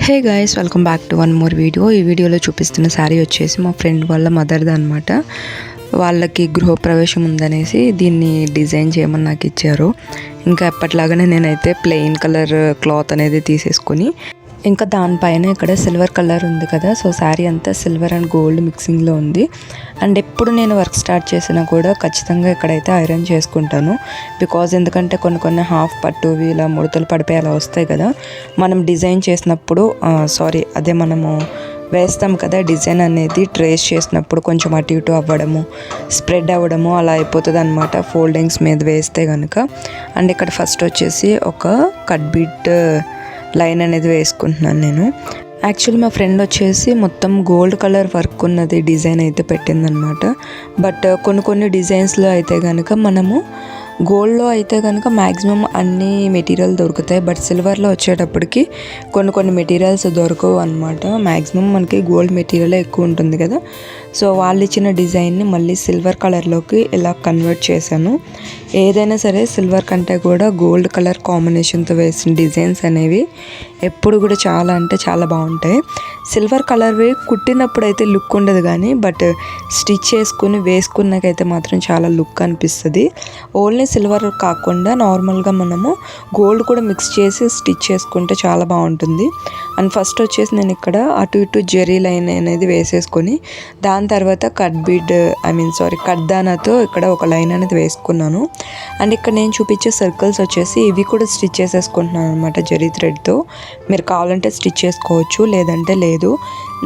Hey guys, welcome back to one more video. ఈ వీడియోలో చూపిస్తున్న శారీ వచ్చేసి మా ఫ్రెండ్ వాళ్ళ మదర్ది అనమాట. వాళ్ళకి గృహప్రవేశం ఉందనేసి దీన్ని డిజైన్ చేయమని నాకు ఇచ్చారు. ఇంకా ఎప్పటిలాగానే నేనైతే ప్లెయిన్ కలర్ క్లాత్ అనేది తీసేసుకొని ఇంకా దానిపైన ఇక్కడ సిల్వర్ కలర్ ఉంది కదా, సో శారీ అంతా సిల్వర్ అండ్ గోల్డ్ మిక్సింగ్లో ఉంది. అండ్ ఎప్పుడు నేను వర్క్ స్టార్ట్ చేసినా కూడా ఖచ్చితంగా ఇక్కడైతే ఐరన్ చేసుకుంటాను. ఎందుకంటే కొన్ని హాఫ్ పట్టువి ఇలా ముడతలు పడిపోయి అలా వస్తాయి కదా, మనం డిజైన్ చేసినప్పుడు మనము వేస్తాం కదా, డిజైన్ అనేది ట్రేస్ చేసినప్పుడు కొంచెం అటు ఇటు అవ్వడము, స్ప్రెడ్ అవ్వడము అలా అయిపోతుంది అనమాట ఫోల్డింగ్స్ మీద వేస్తే కనుక. అండ్ ఇక్కడ ఫస్ట్ వచ్చేసి ఒక కట్ బీట్ లైన్ అనేది వేసుకుంటున్నాను నేను. యాక్చువల్లీ మా ఫ్రెండ్ వచ్చేసి మొత్తం గోల్డ్ కలర్ వర్క్ ఉన్నది డిజైన్ అయితే పెట్టిందనమాట. బట్ కొన్ని డిజైన్స్లో అయితే కనుక మనము గోల్డ్లో అయితే కనుక మ్యాక్సిమం అన్ని మెటీరియల్ దొరుకుతాయి. బట్ సిల్వర్లో వచ్చేటప్పటికి కొన్ని మెటీరియల్స్ దొరకవు అనమాట. మ్యాక్సిమం మనకి గోల్డ్ మెటీరియల్ ఎక్కువ ఉంటుంది కదా, సో వాళ్ళు ఇచ్చిన డిజైన్ని మళ్ళీ సిల్వర్ కలర్లోకి ఇలా కన్వర్ట్ చేశాను. ఏదైనా సరే సిల్వర్ కంటే కూడా గోల్డ్ కలర్ కాంబినేషన్తో వేసిన డిజైన్స్ అనేవి ఎప్పుడు కూడా చాలా బాగుంటాయి. సిల్వర్ కలర్వి కుట్టినప్పుడు అయితే లుక్ ఉండదు కానీ, బట్ స్టిచ్ చేసుకుని వేసుకున్నాకైతే మాత్రం చాలా లుక్ అనిపిస్తుంది. ఓన్లీ సిల్వర్ కాకుండా నార్మల్గా మనము గోల్డ్ కూడా మిక్స్ చేసి స్టిచ్ చేసుకుంటే చాలా బాగుంటుంది. అండ్ ఫస్ట్ వచ్చేసి నేను ఇక్కడ అటు ఇటు జెరీ లైన్ అనేది వేసేసుకొని దాని తర్వాత కడ్దానాతో ఇక్కడ ఒక లైన్ అనేది వేసుకున్నాను. అండ్ ఇక్కడ నేను చూపించే సర్కిల్స్ వచ్చేసి ఇవి కూడా స్టిచ్ చేసేసుకుంటున్నాను అనమాట జెరీ థ్రెడ్తో. మీరు కావాలంటే స్టిచ్ చేసుకోవచ్చు, లేదంటే లేదు.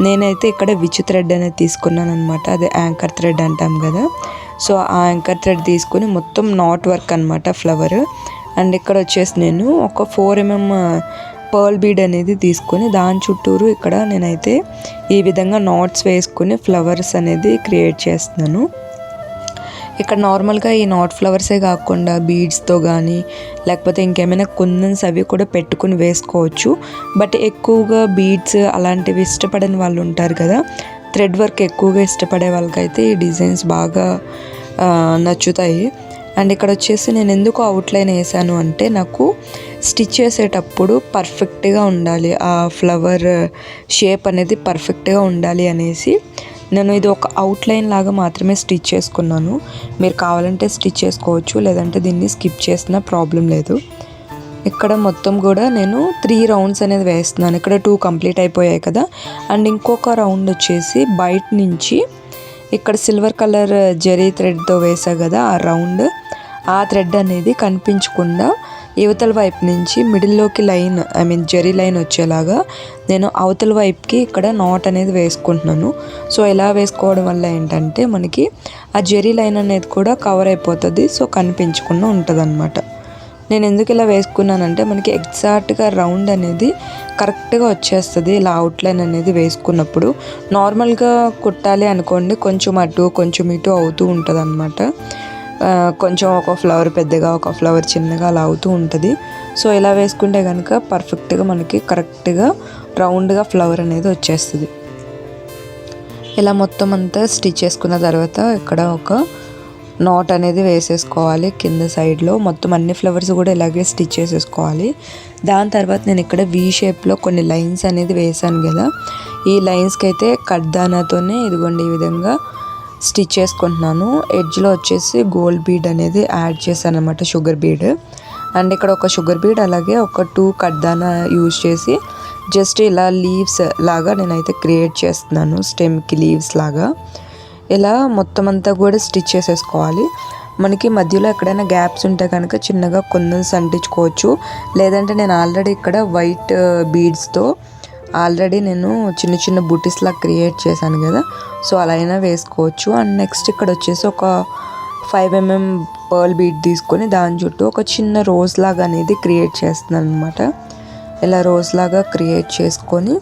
నేనైతే ఇక్కడ విచ్ థ్రెడ్ అనేది తీసుకున్నాను అనమాట, అదే యాంకర్ థ్రెడ్ అంటాం కదా. సో ఆ యాంకర్ థ్రెడ్ తీసుకుని మొత్తం నాట్ వర్క్ అనమాట ఫ్లవర్. అండ్ ఇక్కడ వచ్చేసి నేను ఒక 4mm పర్ల్ బీడ్ అనేది తీసుకొని దాని చుట్టూరు ఇక్కడ నేనైతే ఈ విధంగా నాట్స్ వేసుకుని ఫ్లవర్స్ అనేది క్రియేట్ చేస్తున్నాను. ఇక్కడ నార్మల్గా ఈ నాట్ ఫ్లవర్సే కాకుండా బీడ్స్తో కానీ లేకపోతే ఇంకేమైనా కుందన్స్ అవి కూడా పెట్టుకుని వేసుకోవచ్చు. బట్ ఎక్కువగా బీడ్స్ అలాంటివి ఇష్టపడని వాళ్ళు ఉంటారు కదా, థ్రెడ్ వర్క్ ఎక్కువగా ఇష్టపడే వాళ్ళకైతే ఈ డిజైన్స్ బాగా నచ్చుతాయి. అండ్ ఇక్కడ వచ్చేసి నేను ఎందుకు అవుట్లైన్ వేసాను అంటే నాకు స్టిచ్ చేసేటప్పుడు పర్ఫెక్ట్గా ఉండాలి, ఆ ఫ్లవర్ షేప్ అనేది పర్ఫెక్ట్గా ఉండాలి అనేసి నేను ఇది ఒక అవుట్లైన్ లాగా మాత్రమే స్టిచ్ చేసుకున్నాను. మీరు కావాలంటే స్టిచ్ చేసుకోవచ్చు, లేదంటే దీన్ని స్కిప్ చేసినా ప్రాబ్లం లేదు. ఇక్కడ మొత్తం కూడా నేను 3 రౌండ్స్ అనేది వేస్తున్నాను. ఇక్కడ 2 కంప్లీట్ అయిపోయాయి కదా. అండ్ ఇంకొక రౌండ్ వచ్చేసి బయట నుంచి ఇక్కడ సిల్వర్ కలర్ జెరీ థ్రెడ్తో వేసా కదా ఆ రౌండ్, ఆ థ్రెడ్ అనేది కనిపించకుండా యువతల వైపు నుంచి మిడిల్లోకి జెరీ లైన్ వచ్చేలాగా నేను అవతల వైపుకి ఇక్కడ నాట్ అనేది వేసుకుంటున్నాను. సో ఇలా వేసుకోవడం వల్ల ఏంటంటే మనకి ఆ జెరీ లైన్ అనేది కూడా కవర్ అయిపోతుంది, సో కనిపించకుండా ఉంటుంది అనమాట. నేను ఎందుకు ఇలా వేసుకున్నానంటే మనకి ఎగ్జాక్ట్గా రౌండ్ అనేది కరెక్ట్గా వచ్చేస్తుంది ఇలా అవుట్లైన్ అనేది వేసుకున్నప్పుడు. నార్మల్గా కుట్టాలి అనుకోండి కొంచెం అటు కొంచెం ఇటు అవుతూ ఉంటుంది అనమాట. కొంచెం ఒక ఫ్లవర్ పెద్దగా ఒక ఫ్లవర్ చిన్నగా అలా అవుతూ ఉంటుంది. సో ఇలా వేసుకుంటే కనుక పర్ఫెక్ట్గా మనకి కరెక్ట్గా రౌండ్గా ఫ్లవర్ అనేది వచ్చేస్తుంది. ఇలా మొత్తం అంతా స్టిచ్ చేసుకున్న తర్వాత ఇక్కడ ఒక నాట్ అనేది వేసేసుకోవాలి కింద సైడ్లో. మొత్తం అన్ని ఫ్లవర్స్ కూడా ఇలాగే స్టిచ్ చేసేసుకోవాలి. దాని తర్వాత నేను ఇక్కడ వీ షేప్లో కొన్ని లైన్స్ అనేది వేసాను కదా, ఈ లైన్స్కి అయితే కడ్దానాతోనే ఇదిగోండి ఈ విధంగా స్టిచ్ చేసుకుంటున్నాను. ఎడ్జ్లో వచ్చేసి గోల్డ్ బీడ్ అనేది యాడ్ చేశాను అనమాట, షుగర్ బీడ్. అండ్ ఇక్కడ ఒక షుగర్ బీడ్ అలాగే ఒక 2 కడ్దానా యూజ్ చేసి జస్ట్ ఇలా లీవ్స్ లాగా నేనైతే క్రియేట్ చేస్తున్నాను, స్టెమ్కి లీవ్స్ లాగా. ఇలా మొత్తం అంతా కూడా స్టిచ్ చేసేసుకోవాలి. మనకి మధ్యలో ఎక్కడైనా గ్యాప్స్ ఉంటే కనుక చిన్నగా కుందన్స్ అంటించుకోవచ్చు, లేదంటే నేను ఆల్రెడీ ఇక్కడ వైట్ బీడ్స్తో ఆల్రెడీ నేను చిన్న బూటీస్లా క్రియేట్ చేశాను కదా, సో అలా అయినా వేసుకోవచ్చు. అండ్ నెక్స్ట్ ఇక్కడ వచ్చేసి ఒక 5mm పర్ల్ బీడ్ తీసుకొని దాని చుట్టూ ఒక చిన్న రోజ్ లాగా అనేది క్రియేట్ చేస్తున్నాను అనమాట. ఇలా రోజ్ లాగా క్రియేట్ చేసుకొని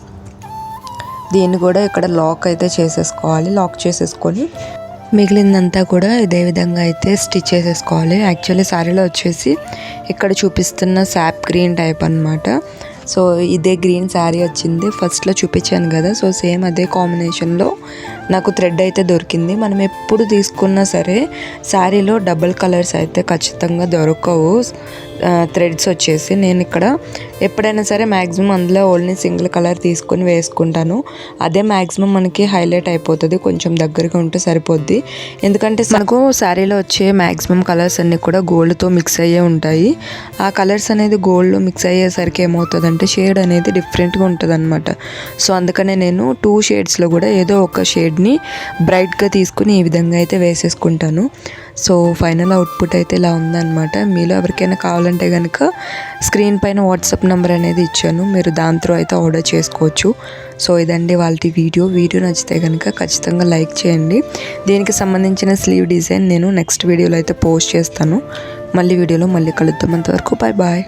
దీన్ని కూడా ఇక్కడ లాక్ అయితే చేసేసుకోవాలి. లాక్ చేసేసుకొని మిగిలిందంతా కూడా ఇదే విధంగా అయితే స్టిచ్ చేసేసుకోవాలి. యాక్చువల్లీ శారీలో వచ్చేసి ఇక్కడ చూపిస్తున్న సాప్ గ్రీన్ టైప్ అనమాట. సో ఇదే గ్రీన్ శారీ వచ్చింది, ఫస్ట్లో చూపించాను కదా, సో సేమ్ అదే కాంబినేషన్లో నాకు థ్రెడ్ అయితే దొరికింది. మనం ఎప్పుడు తీసుకున్నా సరే శారీలో డబుల్ కలర్స్ అయితే ఖచ్చితంగా దొరకవు. థ్రెడ్స్ వచ్చేసి నేను ఇక్కడ ఎప్పుడైనా సరే మ్యాక్సిమం అందులో ఓన్లీ సింగిల్ కలర్ తీసుకొని వేసుకుంటాను. అదే మ్యాక్సిమం మనకి హైలైట్ అయిపోతుంది, కొంచెం దగ్గరగా ఉంటే సరిపోద్ది. ఎందుకంటే మనకు శారీలో వచ్చే మ్యాక్సిమం కలర్స్ అన్నీ కూడా గోల్డ్తో మిక్స్ అయ్యే ఉంటాయి. ఆ కలర్స్ అనేది గోల్డ్లో మిక్స్ అయ్యేసరికి ఏమవుతుందంటే షేడ్ అనేది డిఫరెంట్గా ఉంటుంది అనమాట. సో అందుకనే నేను 2 షేడ్స్లో కూడా ఏదో ఒక షేడ్ని బ్రైట్గా తీసుకుని ఈ విధంగా అయితే వేసేసుకుంటాను. సో ఫైనల్ అవుట్పుట్ అయితే ఇలా ఉందన్నమాట. మీలో ఎవరికైనా కావాలంటే కనుక స్క్రీన్ పైన వాట్సాప్ నెంబర్ అనేది ఇచ్చాను, మీరు దాని త్రూ అయితే ఆర్డర్ చేసుకోవచ్చు. సో ఇదండి వాళ్ళ వీడియో నచ్చితే కనుక ఖచ్చితంగా లైక్ చేయండి. దీనికి సంబంధించిన స్లీవ్ డిజైన్ నేను నెక్స్ట్ వీడియోలో అయితే పోస్ట్ చేస్తాను. మళ్ళీ వీడియోలో మళ్ళీ కలుద్దాం. అంతవరకు బాయ్ బాయ్.